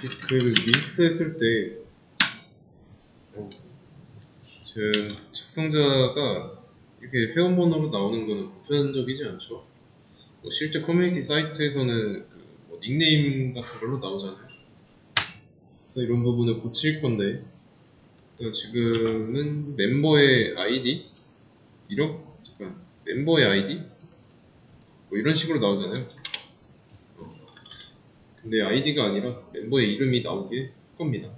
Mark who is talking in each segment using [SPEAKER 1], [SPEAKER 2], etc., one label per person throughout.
[SPEAKER 1] 아티클 리스트 했을 때 지금 작성자가 이렇게 회원번호로 나오는 거는 보편적이지 않죠. 실제 커뮤니티 사이트에서는 뭐 닉네임 같은 걸로 나오잖아요. 그래서 이런 부분을 고칠 건데, 지금은 멤버의 아이디, 멤버의 아이디 뭐 이런 식으로 나오잖아요. 근데 아이디가 아니라 멤버의 이름이 나오게 할 겁니다.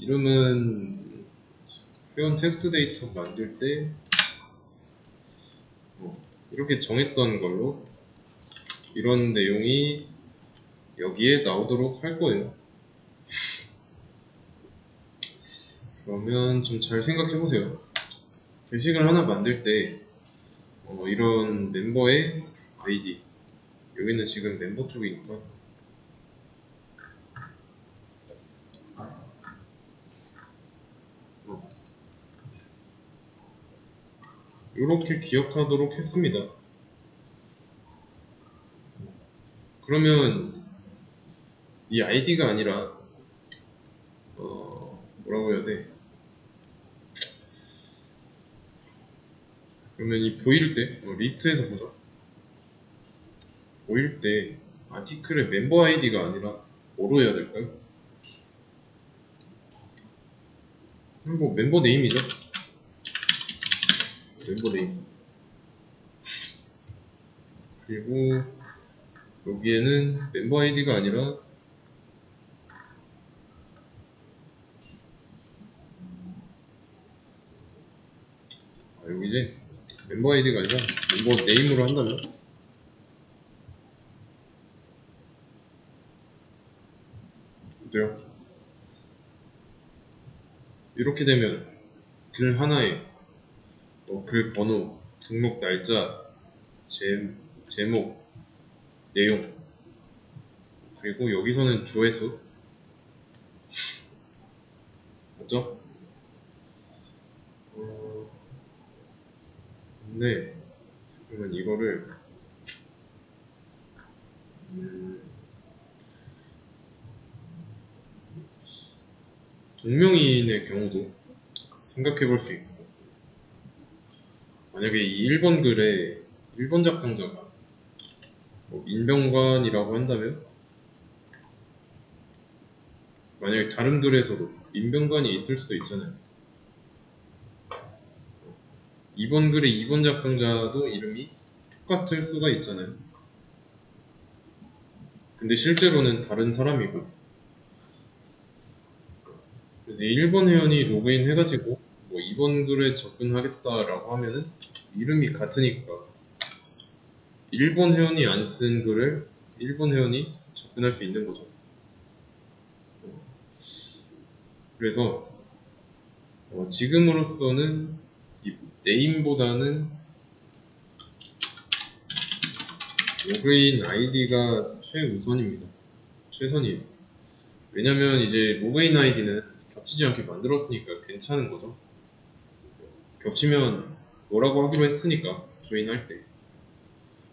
[SPEAKER 1] 이름은 회원 테스트 데이터 만들 때 이렇게 정했던 걸로 이런 내용이 여기에 나오도록 할 거예요. 그러면 좀 잘 생각해 보세요. 게시글 하나 만들 때 이런 멤버의 아이디, 여기는 지금 멤버 쪽이니까 이렇게 기억하도록 했습니다. 그러면 이 아이디가 아니라 뭐라고 해야 돼? 그러면 이 보일 때 리스트에서 보자. 보일 때 아티클의 멤버 아이디가 아니라 뭐로 해야 될까요? 뭐 멤버 네임이죠. 멤버 네임. 그리고 여기에는 멤버 아이디가 아니라 여기지? 멤버 아이디가 아니라 멤버 네임으로 한다면 어때요? 이렇게 되면 글 하나에 글 번호, 등록 날짜, 제목, 내용, 그리고 여기서는 조회수, 맞죠? 근데 그러면 이거를 동명이인의 경우도 생각해 볼 수 있고, 만약에 이 1번 글에 1번 작성자가 민병관이라고 한다면, 만약에 다른 글에서도 민병관이 있을 수도 있잖아요. 2번 글의 2번 작성자도 이름이 똑같을 수가 있잖아요. 근데 실제로는 다른 사람이고, 그래서 1번 회원이 로그인 해가지고 2번 글에 접근하겠다라고 하면은 이름이 같으니까 1번 회원이 안 쓴 글을 1번 회원이 접근할 수 있는 거죠. 그래서 지금으로서는 이 네임보다는 로그인 아이디가 최우선입니다. 최선이에요. 왜냐면 이제 로그인 아이디는 겹치지 않게 만들었으니까 괜찮은 거죠. 겹치면 뭐라고 하기로 했으니까 조인할 때.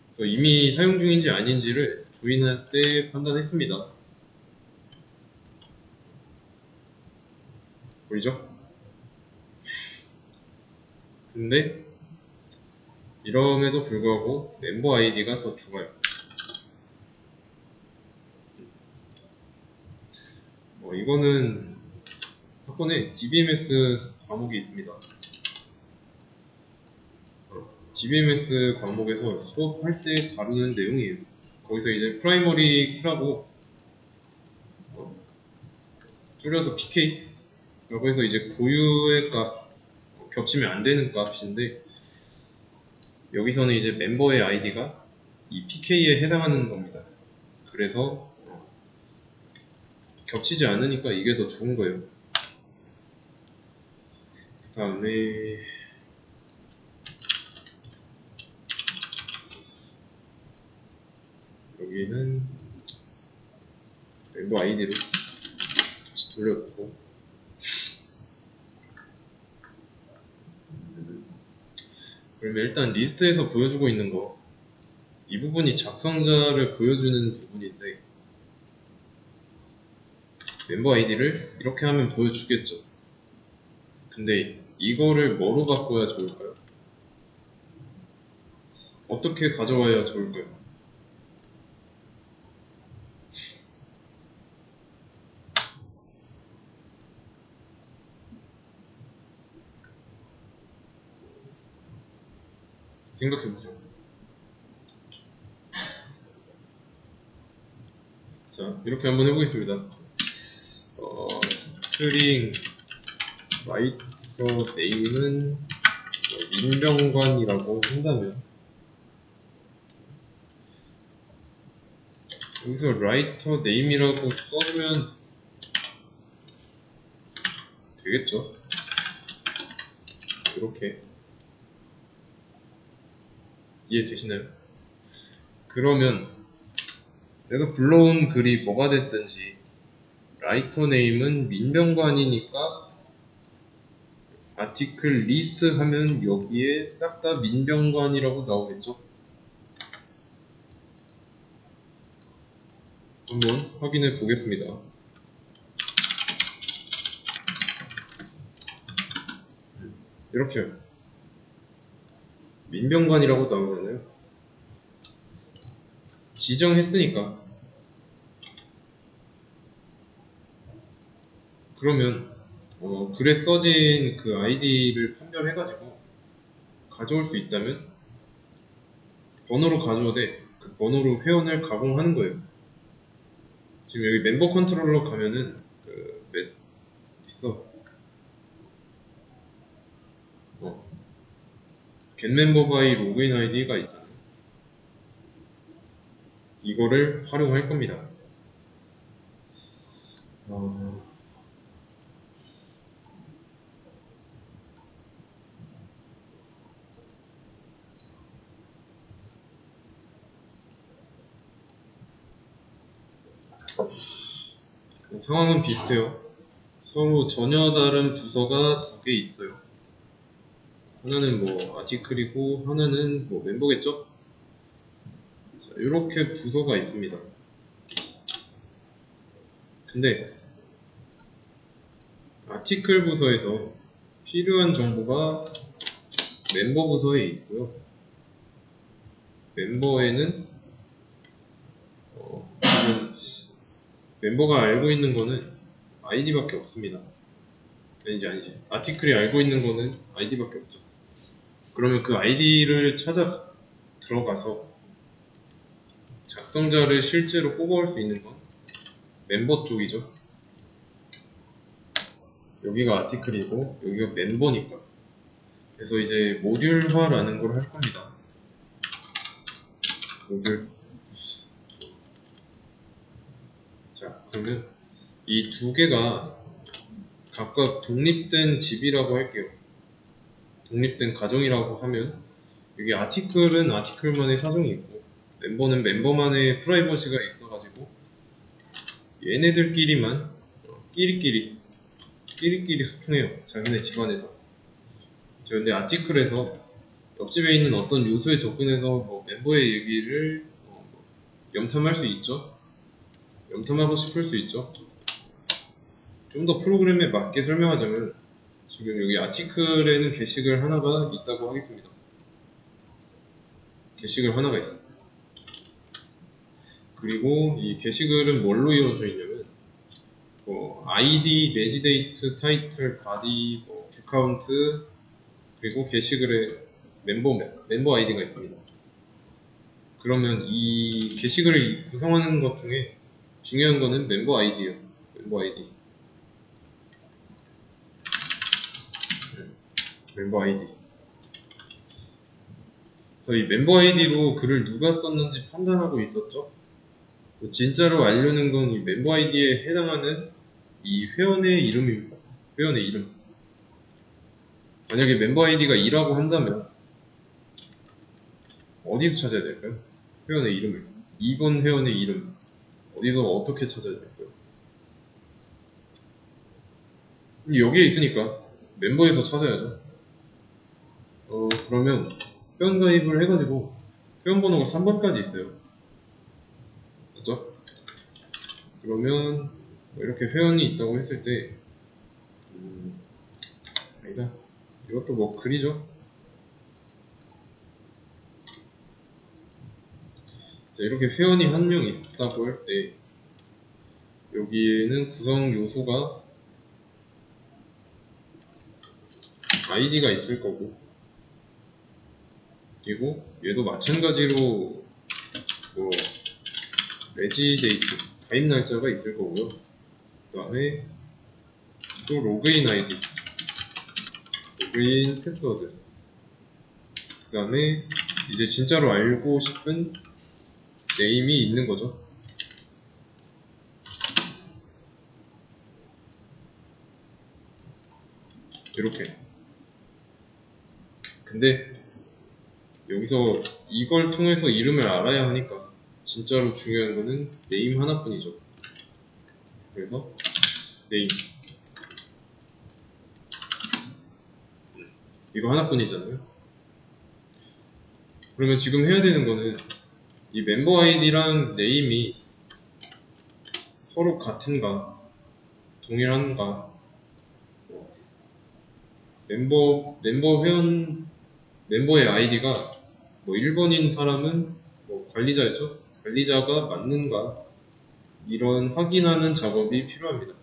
[SPEAKER 1] 그래서 이미 사용 중인지 아닌지를 조인할 때 판단했습니다. 보이죠? 근데 이럼에도 불구하고 멤버 아이디가 더 좋아요. 이거는 사건에 DBMS 과목이 있습니다. DBMS 과목에서 수업할 때 다루는 내용이에요. 거기서 이제 프라이머리 키라고 줄여서 PK라고 해서 이제 고유의 값, 겹치면 안 되는 값인데, 여기서는 이제 멤버의 아이디가 이 PK에 해당하는 겁니다. 그래서 겹치지 않으니까 이게 더 좋은 거예요. 그 다음에 여기는 멤버 아이디를 다시 돌려놓고, 그러면 일단 리스트에서 보여주고 있는 거, 이 부분이 작성자를 보여주는 부분인데, 멤버 아이디를 이렇게 하면 보여주겠죠. 근데 이거를 뭐로 바꿔야 좋을까요? 어떻게 가져와야 좋을까요? 생각해보세요. 자, 이렇게 한번 해보겠습니다. 스트링 라이터 네임은 민병관이라고 한다면 여기서 라이터 네임이라고 써주면 되겠죠? 이렇게 이해되시나요? 그러면 내가 불러온 글이 뭐가 됐든지 라이터 네임은 민병관이니까 아티클 리스트 하면 여기에 싹 다 민병관이라고 나오겠죠? 한번 확인해 보겠습니다. 이렇게 민병관이라고 나오잖아요. 지정했으니까. 그러면 글에 써진 그 아이디를 판별해가지고 가져올 수 있다면 번호로 가져오되 그 번호로 회원을 가공하는 거예요. 지금 여기 멤버 컨트롤러 가면은 있어. getMember by 로그인 아이디가 있잖아요. 이거를 활용할 겁니다. 상황은 비슷해요. 서로 전혀 다른 부서가 두 개 있어요. 하나는 뭐 아티클이고 하나는 뭐 멤버겠죠? 자, 이렇게 부서가 있습니다. 근데 아티클 부서에서 필요한 정보가 멤버 부서에 있고요. 멤버에는 멤버가 알고 있는 거는 아이디밖에 없습니다. 아니지. 아티클이 알고 있는 거는 아이디밖에 없죠. 그러면 그 아이디를 찾아 들어가서 작성자를 실제로 뽑아올 수 있는 건 멤버 쪽이죠. 여기가 아티클이고 여기가 멤버니까. 그래서 이제 모듈화라는 걸 할 겁니다. 모듈. 자, 그러면 이 두 개가 각각 독립된 집이라고 할게요. 독립된 가정이라고 하면 여기 아티클은 아티클만의 사정이 있고 멤버는 멤버만의 프라이버시가 있어가지고 얘네들끼리만 끼리끼리 소통해요. 자기네 집안에서. 근데 아티클에서 옆집에 있는 어떤 요소에 접근해서 뭐 멤버의 얘기를 염탐할 수 있죠. 염탐하고 싶을 수 있죠. 좀 더 프로그램에 맞게 설명하자면 지금 여기 아티클에는 게시글 하나가 있다고 하겠습니다. 게시글 하나가 있어요. 그리고 이 게시글은 뭘로 이루어져 있냐면 ID, 매지데이트, 타이틀, 바디, 뷰카운트 그리고 게시글에 멤버 아이디가 있습니다. 그러면 이 게시글을 구성하는 것 중에 중요한 거는 멤버 아이디예요. 멤버 아이디. 멤버 아이디. 그래서 이 멤버 아이디로 글을 누가 썼는지 판단하고 있었죠. 진짜로 알려는 건 이 멤버 아이디에 해당하는 이 회원의 이름입니다. 회원의 이름. 만약에 멤버 아이디가 2라고 한다면 어디서 찾아야 될까요? 회원의 이름을. 2번 회원의 이름. 어디서 어떻게 찾아야 될까요? 여기에 있으니까 멤버에서 찾아야죠. 그러면 회원 가입을 해가지고 회원 번호가 3번까지 있어요. 맞죠? 그러면 뭐 이렇게 회원이 있다고 했을 때 아니다. 이것도 뭐 글이죠. 자, 이렇게 회원이 한 명 있다고 할 때 여기에는 구성 요소가 아이디가 있을 거고, 그리고 얘도 마찬가지로 뭐 레지데이트 가입 날짜가 있을 거고요. 그 다음에 또 로그인 아이디, 로그인 패스워드, 그 다음에 이제 진짜로 알고 싶은 네임이 있는 거죠. 이렇게. 근데 여기서 이걸 통해서 이름을 알아야 하니까 진짜로 중요한 거는 네임 하나뿐이죠. 그래서 네임 이거 하나뿐이잖아요. 그러면 지금 해야 되는 거는 이 멤버 아이디랑 네임이 서로 같은가, 동일한가, 멤버의 아이디가 뭐 1번인 사람은 뭐 관리자였죠? 관리자가 맞는가, 이런 확인하는 작업이 필요합니다.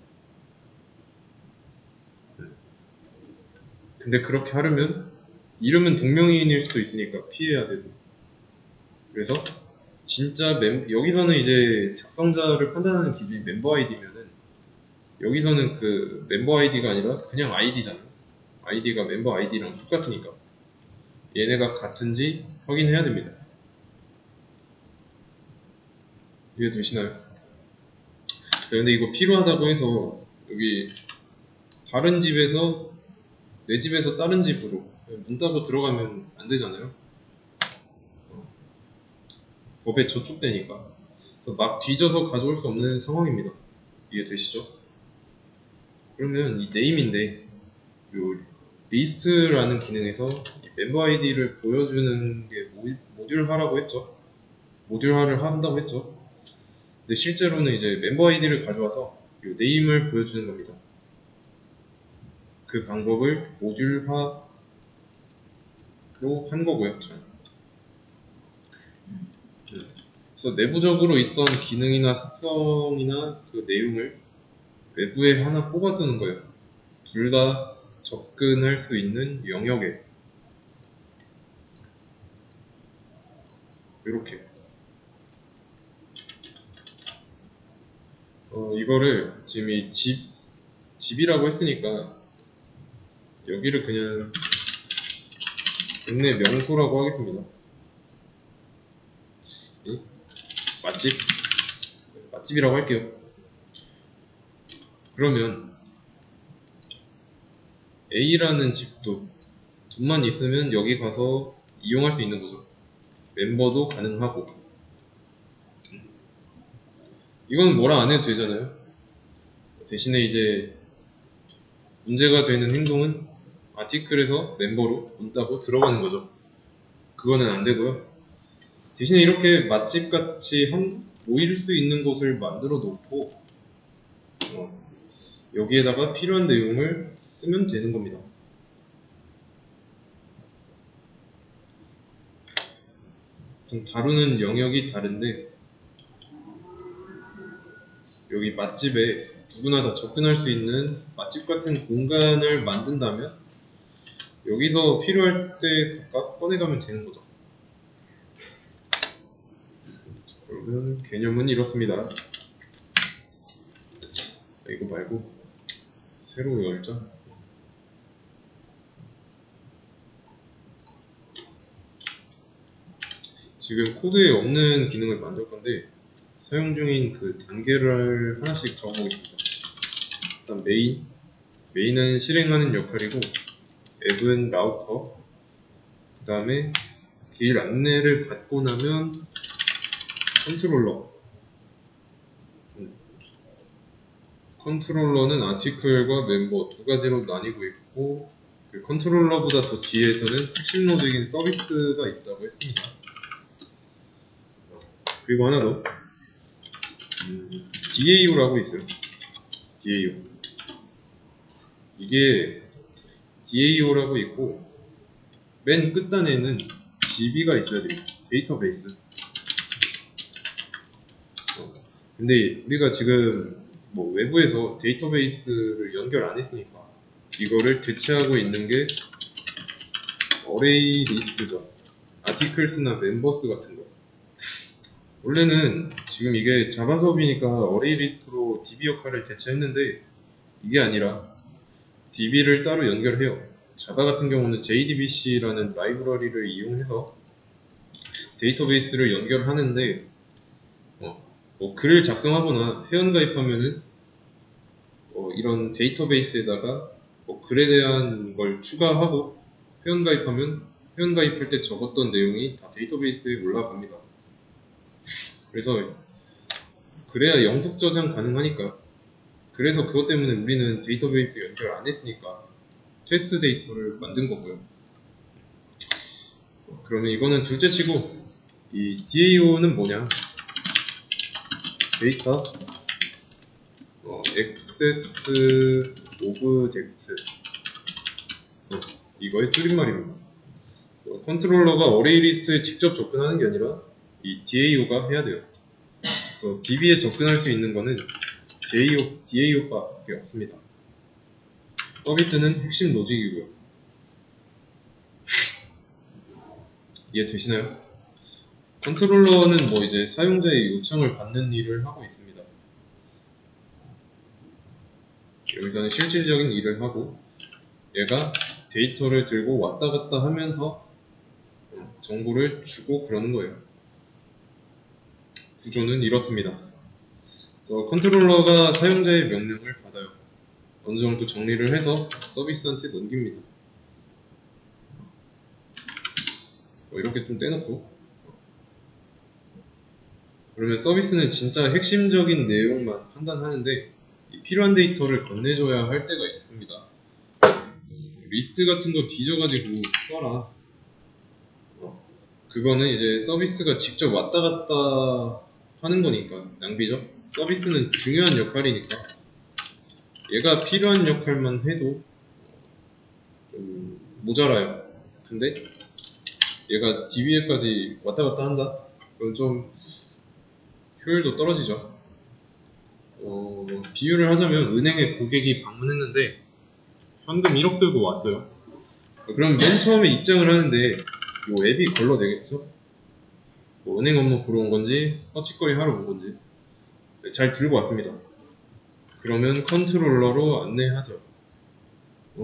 [SPEAKER 1] 근데 그렇게 하려면 이름은 동명이인일 수도 있으니까 피해야 되고, 그래서 진짜 여기서는 이제 작성자를 판단하는 기준이 멤버 아이디면은 여기서는 그 멤버 아이디가 아니라 그냥 아이디잖아요. 아이디가 멤버 아이디랑 똑같으니까 얘네가 같은지 확인해야 됩니다. 이해되시나요? 근데 이거 필요하다고 해서 여기 다른 집에서 내 집에서 다른 집으로 문 따고 들어가면 안 되잖아요. 법에 저촉되니까. 그래서 막 뒤져서 가져올 수 없는 상황입니다. 이해되시죠? 그러면 이 네임인데 요 리스트라는 기능에서 이 멤버 아이디를 보여주는 게 모듈화라고 했죠. 모듈화를 한다고 했죠. 근데 실제로는 이제 멤버 아이디를 가져와서 이 네임을 보여주는 겁니다. 그 방법을 모듈화로 한 거고요. 그래서 내부적으로 있던 기능이나 속성이나 그 내용을 외부에 하나 뽑아두는 거예요. 둘 다 접근할 수 있는 영역에. 이렇게. 이거를 지금 이 집이라고 했으니까 여기를 그냥 동네 명소라고 하겠습니다. 맛집? 맛집이라고 할게요. 그러면 A라는 집도 돈만 있으면 여기 가서 이용할 수 있는 거죠. 멤버도 가능하고. 이건 뭐라 안 해도 되잖아요. 대신에 이제 문제가 되는 행동은 아티클에서 멤버로 문 따고 들어가는 거죠. 그거는 안 되고요. 대신에 이렇게 맛집 같이 모일 수 있는 곳을 만들어 놓고 여기에다가 필요한 내용을 쓰면 되는 겁니다. 좀 다루는 영역이 다른데 여기 맛집에 누구나 다 접근할 수 있는 맛집 같은 공간을 만든다면 여기서 필요할 때 각각 꺼내가면 되는 거죠. 그러면 개념은 이렇습니다. 이거 말고 새로 열자. 지금 코드에 없는 기능을 만들 건데 사용 중인 그 단계를 하나씩 적어보겠습니다. 일단 메인은 실행하는 역할이고 앱은 라우터, 그 다음에 길 안내를 받고 나면 컨트롤러. 컨트롤러는 아티클과 멤버 두 가지로 나뉘고 있고 그 컨트롤러보다 더 뒤에서는 핵심적인 서비스가 있다고 했습니다. 그리고 하나 더 DAO라고 있어요. DAO. 이게 DAO라고 있고 맨 끝단에는 DB가 있어야 돼요. 데이터베이스. 근데 우리가 지금 뭐 외부에서 데이터베이스를 연결 안 했으니까 이거를 대체하고 있는 게 어레이 리스트죠. 아티클스나 멤버스 같은 거. 원래는 지금 이게 자바 수업이니까 어레이 리스트로 DB 역할을 대체했는데 이게 아니라 DB를 따로 연결해요. 자바 같은 경우는 JDBC라는 라이브러리를 이용해서 데이터베이스를 연결하는데 뭐 글을 작성하거나 회원가입하면은 이런 데이터베이스에다가 글에 대한 걸 추가하고 회원가입하면 회원가입할 때 적었던 내용이 다 데이터베이스에 올라갑니다. 그래서 그래야 영속 저장 가능하니까. 그래서 그것 때문에 우리는 데이터베이스 연결 안 했으니까 테스트 데이터를 만든 거고요. 그러면 이거는 둘째 치고 이 DAO는 뭐냐? 데이터 액세스 오브젝트 이거의 줄임말입니다. 컨트롤러가 어레이 리스트에 직접 접근하는 게 아니라 이 DAO가 해야 돼요. 그래서 DB에 접근할 수 있는 거는 DAO밖에 없습니다. 서비스는 핵심 로직이고요. 이해되시나요? 컨트롤러는 뭐 이제 사용자의 요청을 받는 일을 하고 있습니다. 여기서는 실질적인 일을 하고 얘가 데이터를 들고 왔다 갔다 하면서 정보를 주고 그러는 거예요. 구조는 이렇습니다. 그래서 컨트롤러가 사용자의 명령을 받아요. 어느 정도 정리를 해서 서비스한테 넘깁니다. 이렇게 좀 떼놓고 그러면 서비스는 진짜 핵심적인 내용만 판단하는데 필요한 데이터를 건네줘야 할 때가 있습니다. 리스트 같은 거 뒤져가지고 써라. 그거는 이제 서비스가 직접 왔다 갔다 하는 거니까 낭비죠. 서비스는 중요한 역할이니까 얘가 필요한 역할만 해도 좀 모자라요. 근데 얘가 DB에까지 왔다 갔다 한다? 그건 좀 효율도 떨어지죠. 비유를 하자면 은행에 고객이 방문했는데 현금 1억 들고 왔어요. 그럼 맨 처음에 입장을 하는데 뭐 앱이 걸러내겠죠? 뭐 은행 업무 보러 온 건지 헛짓거리 하러 온 건지 잘 들고 왔습니다. 그러면 컨트롤러로 안내하죠.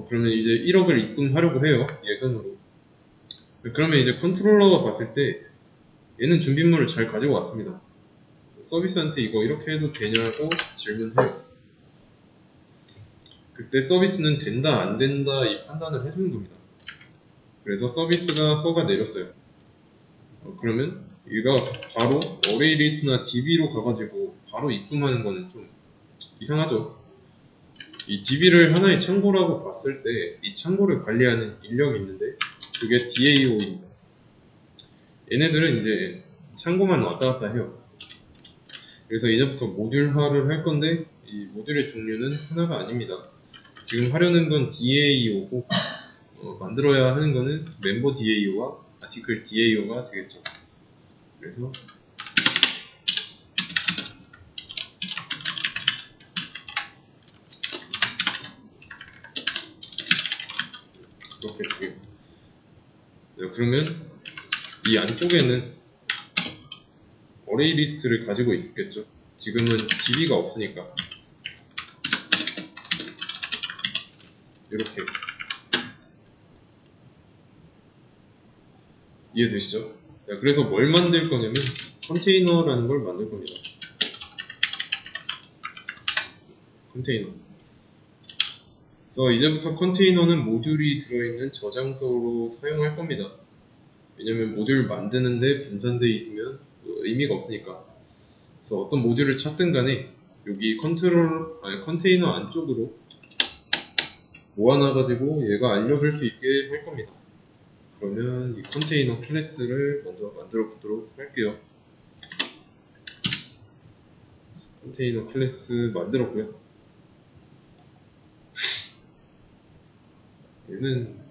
[SPEAKER 1] 그러면 이제 1억을 입금하려고 해요. 예금으로. 그러면 이제 컨트롤러가 봤을 때 얘는 준비물을 잘 가지고 왔습니다. 서비스한테 이거 이렇게 해도 되냐고 질문해요. 그때 서비스는 된다 안 된다 이 판단을 해주는 겁니다. 그래서 서비스가 허가 내렸어요. 그러면 얘가 바로 어레이 리스트나 DB로 가가지고 바로 입금하는 거는 좀 이상하죠. 이 DB를 하나의 창고라고 봤을 때 이 창고를 관리하는 인력이 있는데 그게 DAO입니다. 얘네들은 이제 창고만 왔다 갔다 해요. 그래서 이제부터 모듈화를 할 건데 이 모듈의 종류는 하나가 아닙니다. 지금 하려는 건 DAO고 만들어야 하는 거는 멤버 DAO와 아티클 DAO가 되겠죠. 그래서 이렇게 두 개. 그러면 이 안쪽에는 어레이 리스트를 가지고 있겠죠. 지금은 DB가 없으니까 이렇게 이해되시죠? 그래서 뭘 만들 거냐면 컨테이너라는 걸 만들 겁니다. 컨테이너. 그래서 이제부터 컨테이너는 모듈이 들어있는 저장소로 사용할 겁니다. 왜냐면 모듈 만드는데 분산되어 있으면 의미가 없으니까. 그래서 어떤 모듈을 찾든 간에 여기 컨테이너 안쪽으로 모아놔가지고 얘가 알려줄 수 있게 할 겁니다. 그러면 이 컨테이너 클래스를 먼저 만들어 보도록 할게요. 컨테이너 클래스 만들었고요. 얘는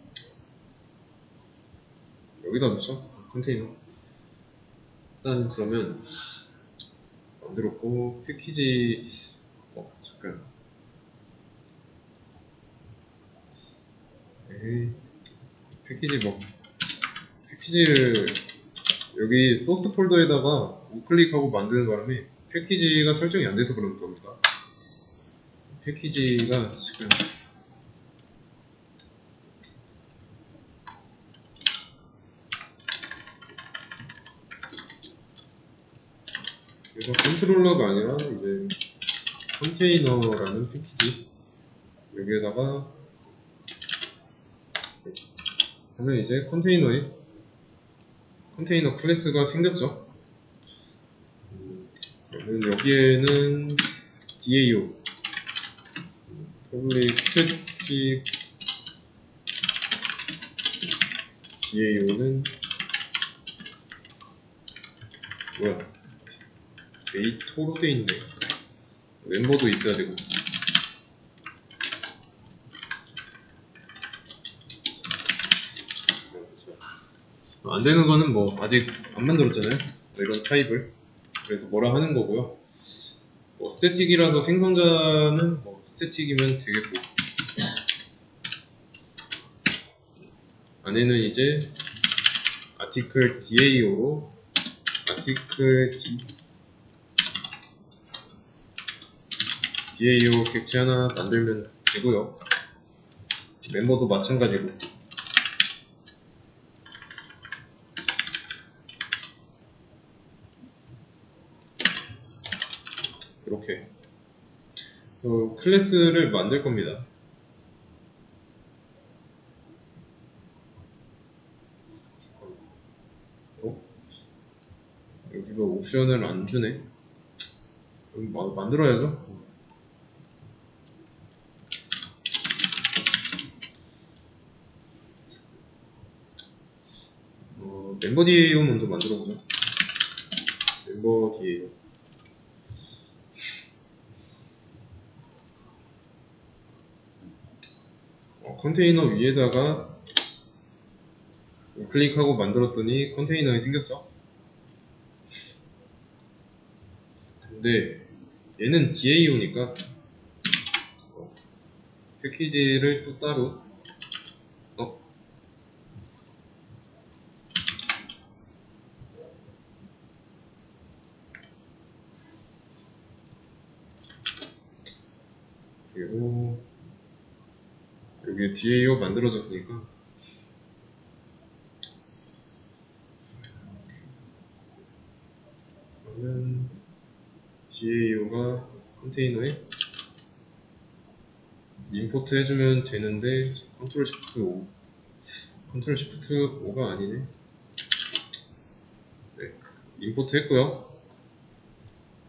[SPEAKER 1] 여기다 놓죠. 컨테이너. 일단 그러면 만들었고 패키지 잠깐. 에이, 패키지를 여기 소스 폴더에다가 우클릭하고 만드는 바람에 패키지가 설정이 안 돼서 그런 겁니다. 패키지가 지금 그래서 컨트롤러가 아니라 이제 컨테이너라는 패키지 여기에다가 하면 이제 컨테이너 클래스가 생겼죠. 그러면 여기에는 DAO Public Static DAO는 뭐야? 데이터로 돼 있네. 멤버도 있어야 되고. 안 되는 거는 뭐 아직 안 만들었잖아요. 이런 타입을. 그래서 뭐라 하는 거고요. 뭐 스태틱이라서 생성자는 뭐 스태틱이면 되겠고. 안에는 이제 아티클 DAO로 아티클 DAO 객체 하나 만들면 되고요. 멤버도 마찬가지고. 이렇게. 그래서 클래스를 만들 겁니다. 여기서 옵션을 안 주네. 그럼 만들어야죠. 멤버 DAO 먼저 만들어보자. 멤버 DAO. 컨테이너 위에다가 우클릭하고 만들었더니 컨테이너가 생겼죠. 근데 얘는 DAO니까 패키지를 또 따로 그리고 여기 DAO 만들어졌으니까 그러면 DAO가 컨테이너에 임포트 해주면 되는데 컨트롤 시프트 5 컨트롤 시프트 5가 아니네. 네, 임포트 했고요.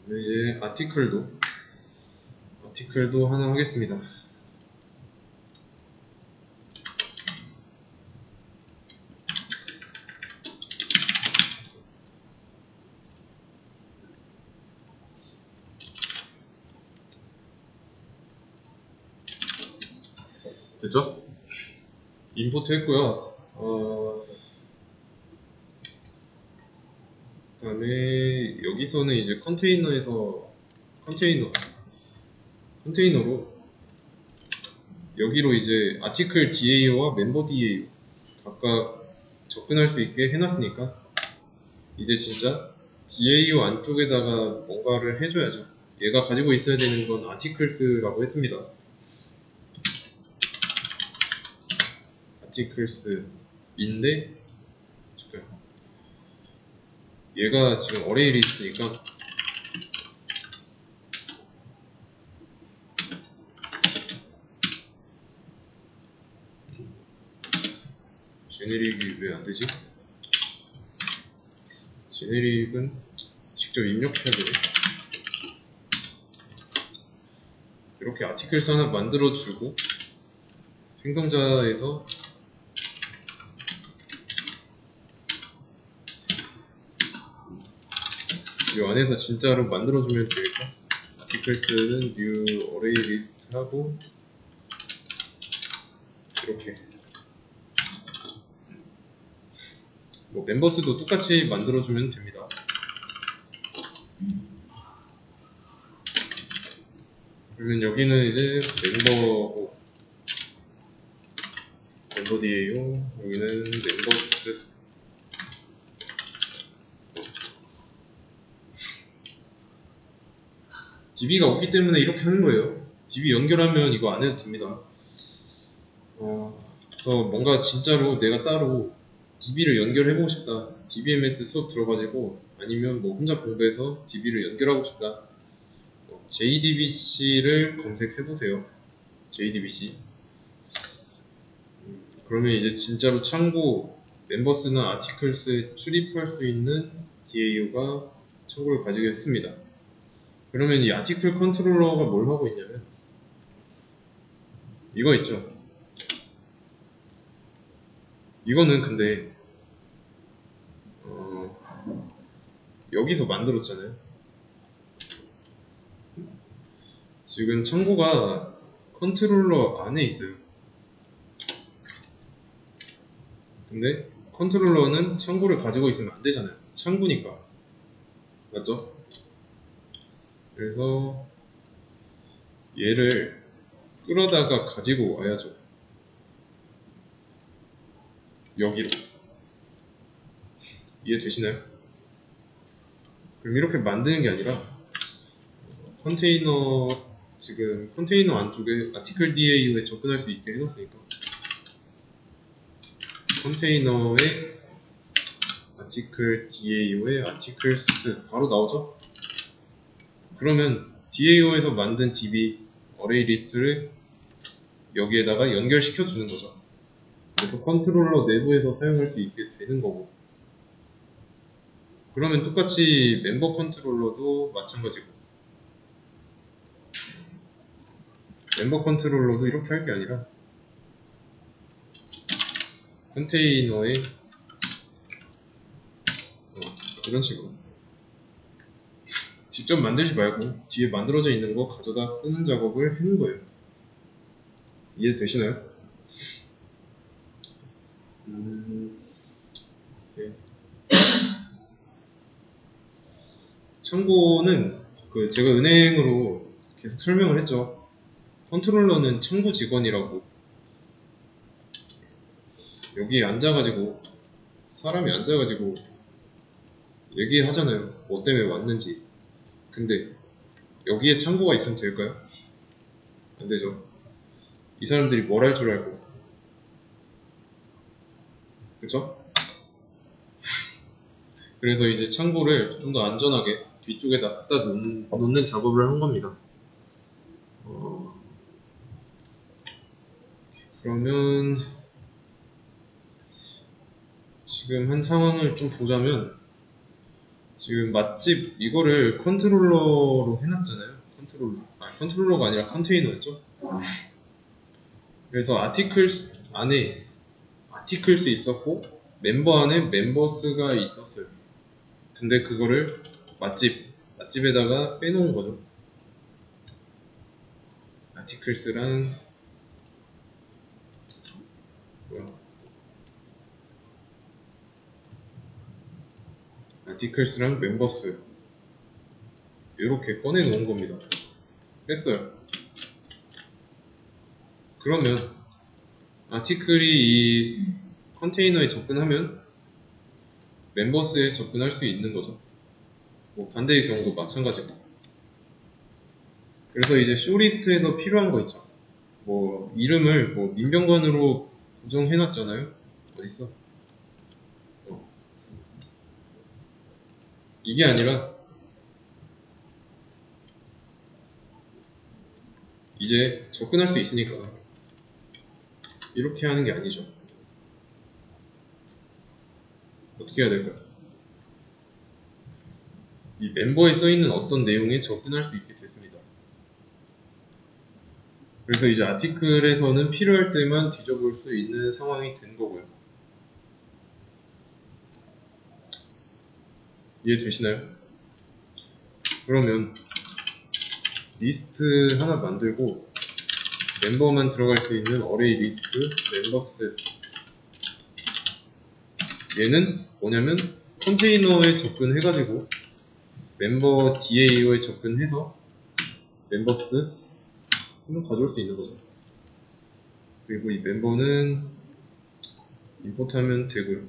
[SPEAKER 1] 이제 아티클도 하나 하겠습니다. 됐죠? 임포트 했고요. 그 다음에 여기서는 이제 컨테이너로 여기로 이제 아티클 DAO와 멤버 DAO 각각 접근할 수 있게 해놨으니까 이제 진짜 DAO 안쪽에다가 뭔가를 해줘야죠. 얘가 가지고 있어야 되는 건 아티클스라고 했습니다. 아티클스인데 얘가 지금 어레이 리스트니까 제네릭이 왜 안되지? 제네릭은 직접 입력해야 되네. 이렇게 아티클스 하나 만들어주고 생성자에서 이 안에서 진짜로 만들어주면 되겠죠? 아티클스는 new array list 하고 이렇게 뭐 멤버스도 똑같이 만들어주면 됩니다. 그러면 여기는 이제 멤버고, 멤버 DAO, 여기는 멤버스. DB가 없기 때문에 이렇게 하는 거예요. DB 연결하면 이거 안 해도 됩니다. 그래서 뭔가 진짜로 내가 따로 DB를 연결해보고 싶다. DBMS 수업 들어가지고 아니면 뭐 혼자 공부해서 DB를 연결하고 싶다. JDBC를 검색해보세요. JDBC. 그러면 이제 진짜로 창고 멤버스나 아티클스에 출입할 수 있는 DAO가 창고를 가지겠습니다. 그러면 이 아티클 컨트롤러가 뭘 하고 있냐면 이거 있죠. 이거는 근데 여기서 만들었잖아요. 지금 창고가 컨트롤러 안에 있어요. 근데 컨트롤러는 창고를 가지고 있으면 안 되잖아요. 창구니까. 맞죠? 그래서 얘를 끌어다가 가지고 와야죠. 여기로. 이해되시나요? 그럼 이렇게 만드는 게 아니라 컨테이너, 지금 컨테이너 안쪽에 아티클 DAU에 접근할 수 있게 해놨으니까 컨테이너에 아티클 DAU에 아티클스 바로 나오죠? 그러면 DAO에서 만든 DB 어레이 리스트를 여기에다가 연결시켜 주는 거죠. 그래서 컨트롤러 내부에서 사용할 수 있게 되는 거고, 그러면 똑같이 멤버 컨트롤러도 마찬가지고, 멤버 컨트롤러도 이렇게 할 게 아니라 컨테이너에 이런 식으로 직접 만들지 말고 뒤에 만들어져 있는 거 가져다 쓰는 작업을 해놓은 거예요. 이해되시나요? 네. 참고는 제가 은행으로 계속 설명을 했죠. 컨트롤러는 창구 직원이라고 여기에 앉아가지고 사람이 앉아가지고 얘기하잖아요. 뭐 때문에 왔는지. 근데 여기에 창고가 있으면 될까요? 안 되죠. 이 사람들이 뭘 할 줄 알고. 그쵸? 그래서 이제 창고를 좀 더 안전하게 뒤쪽에다 갖다 놓는 작업을 한 겁니다. 그러면 지금 한 상황을 좀 보자면 지금 맛집 이거를 컨트롤러로 해놨잖아요. 컨트롤러가 아니라 컨테이너였죠. 그래서 아티클스 안에 아티클스 있었고 멤버 안에 멤버스가 있었어요. 근데 그거를 맛집에다가 빼놓은 거죠. 아티클스랑 뭐야? 아티클스랑 멤버스 이렇게 꺼내 놓은 겁니다. 뺐어요. 그러면 아티클이 이 컨테이너에 접근하면 멤버스에 접근할 수 있는 거죠. 뭐 반대의 경우도 마찬가지고. 그래서 이제 쇼리스트에서 필요한 거 있죠. 뭐 이름을 뭐 민병관으로 고정해놨잖아요. 어딨어? 이게 아니라 이제 접근할 수 있으니까 이렇게 하는 게 아니죠. 어떻게 해야 될까요? 이 멤버에 써있는 어떤 내용에 접근할 수 있게 됐습니다. 그래서 이제 아티클에서는 필요할 때만 뒤져볼 수 있는 상황이 된 거고요. 이해되시나요? 그러면 리스트 하나 만들고 멤버만 들어갈 수 있는 어레이 리스트 멤버스 얘는 뭐냐면 컨테이너에 접근해가지고 멤버 DAO에 접근해서 멤버스 한번 가져올 수 있는 거죠. 그리고 이 멤버는 임포트하면 되고요.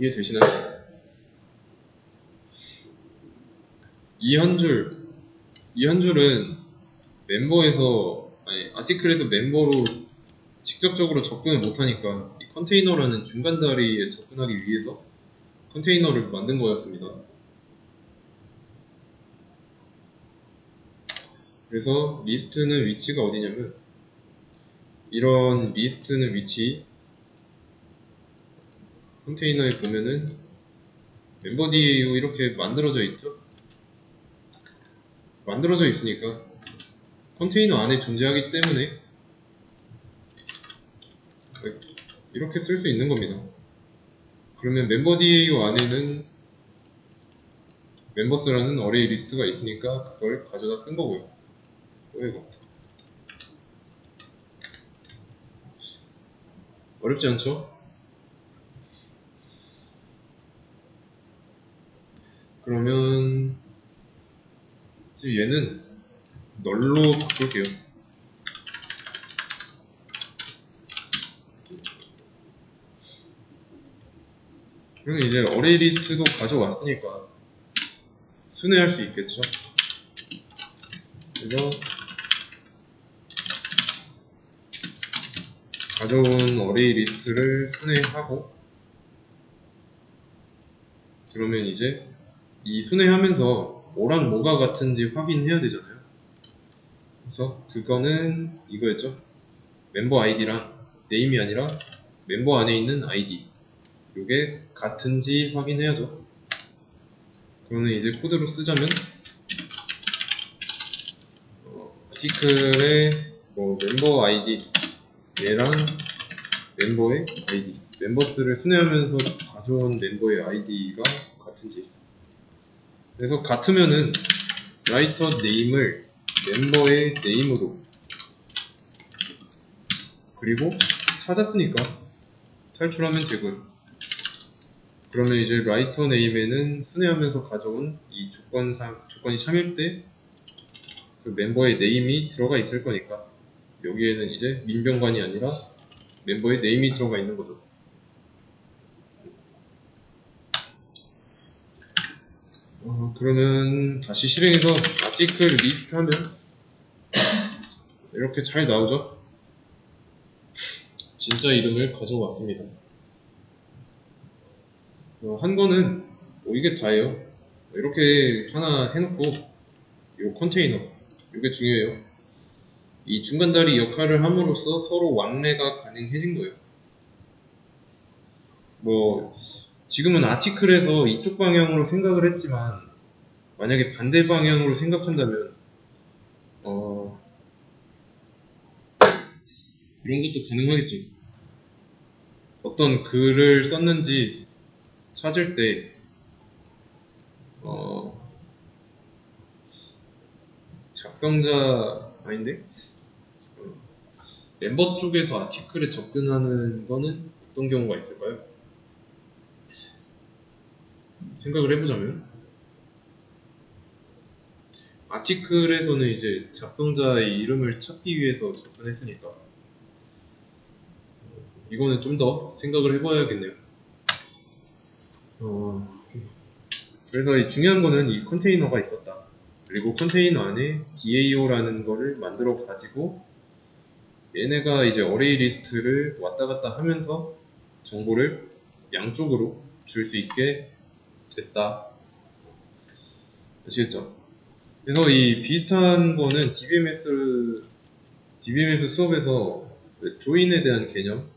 [SPEAKER 1] 이해되시나요? 이 한 줄은 멤버에서 아니 아티클에서 멤버로 직접적으로 접근을 못하니까 이 컨테이너라는 중간 다리에 접근하기 위해서 컨테이너를 만든 거였습니다. 그래서 리스트는 위치가 어디냐면 이런 리스트는 위치 컨테이너에 보면은 멤버 DAO 이렇게 만들어져 있죠? 만들어져 있으니까 컨테이너 안에 존재하기 때문에 이렇게 쓸 수 있는 겁니다. 그러면 멤버 DAO 안에는 멤버스라는 어레이 리스트가 있으니까 그걸 가져다 쓴 거고요. 이거 어렵지 않죠? 그러면 지금 얘는 널로 바꿀게요. 그러면 이제 어레이 리스트도 가져왔으니까 순회할 수 있겠죠? 그래서 가져온 어레이 리스트를 순회하고 그러면 이제 이 순회하면서 뭐랑 뭐가 같은지 확인해야 되잖아요. 그래서 그거는 이거였죠. 멤버 아이디랑 네임이 아니라 멤버 안에 있는 아이디 요게 같은지 확인해야죠. 그러면 이제 코드로 쓰자면 아티클의 뭐 멤버 아이디 얘랑 멤버의 아이디 멤버스를 순회하면서 가져온 멤버의 아이디가 같은지 그래서 같으면은 라이터 네임을 멤버의 네임으로 그리고 찾았으니까 탈출하면 되고요. 그러면 이제 라이터 네임에는 순회하면서 가져온 이 조건이 참일 때 그 멤버의 네임이 들어가 있을 거니까 여기에는 이제 민병관이 아니라 멤버의 네임이 들어가 있는 거죠. 그러면 다시 실행해서 아티클 리스트 하면 이렇게 잘 나오죠? 진짜 이름을 가져왔습니다. 한 거는 이게 다예요. 이렇게 하나 해놓고 이 컨테이너 이게 중요해요. 이 중간다리 역할을 함으로써 서로 왕래가 가능해진 거예요. 뭐 지금은 아티클에서 이쪽 방향으로 생각을 했지만 만약에 반대 방향으로 생각한다면 이런 것도 가능하겠죠. 어떤 글을 썼는지 찾을 때 작성자 아닌데 멤버 쪽에서 아티클에 접근하는 거는 어떤 경우가 있을까요? 생각을 해보자면 아티클에서는 이제 작성자의 이름을 찾기 위해서 접근했으니까 이거는 좀 더 생각을 해봐야겠네요. 그래서 이 중요한 거는 이 컨테이너가 있었다. 그리고 컨테이너 안에 DAO라는 거를 만들어 가지고 얘네가 이제 어레이 리스트를 왔다 갔다 하면서 정보를 양쪽으로 줄 수 있게 됐다. 아시겠죠? 그래서 이 비슷한 거는 DBMS 수업에서 조인에 대한 개념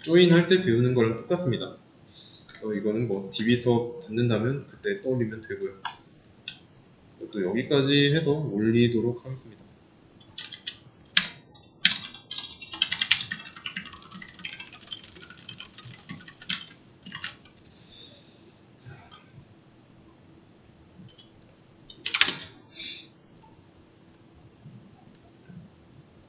[SPEAKER 1] 조인 할 때 배우는 거랑 똑같습니다. 그래서 이거는 뭐 DB 수업 듣는다면 그때 떠올리면 되고요. 또 여기까지 해서 올리도록 하겠습니다.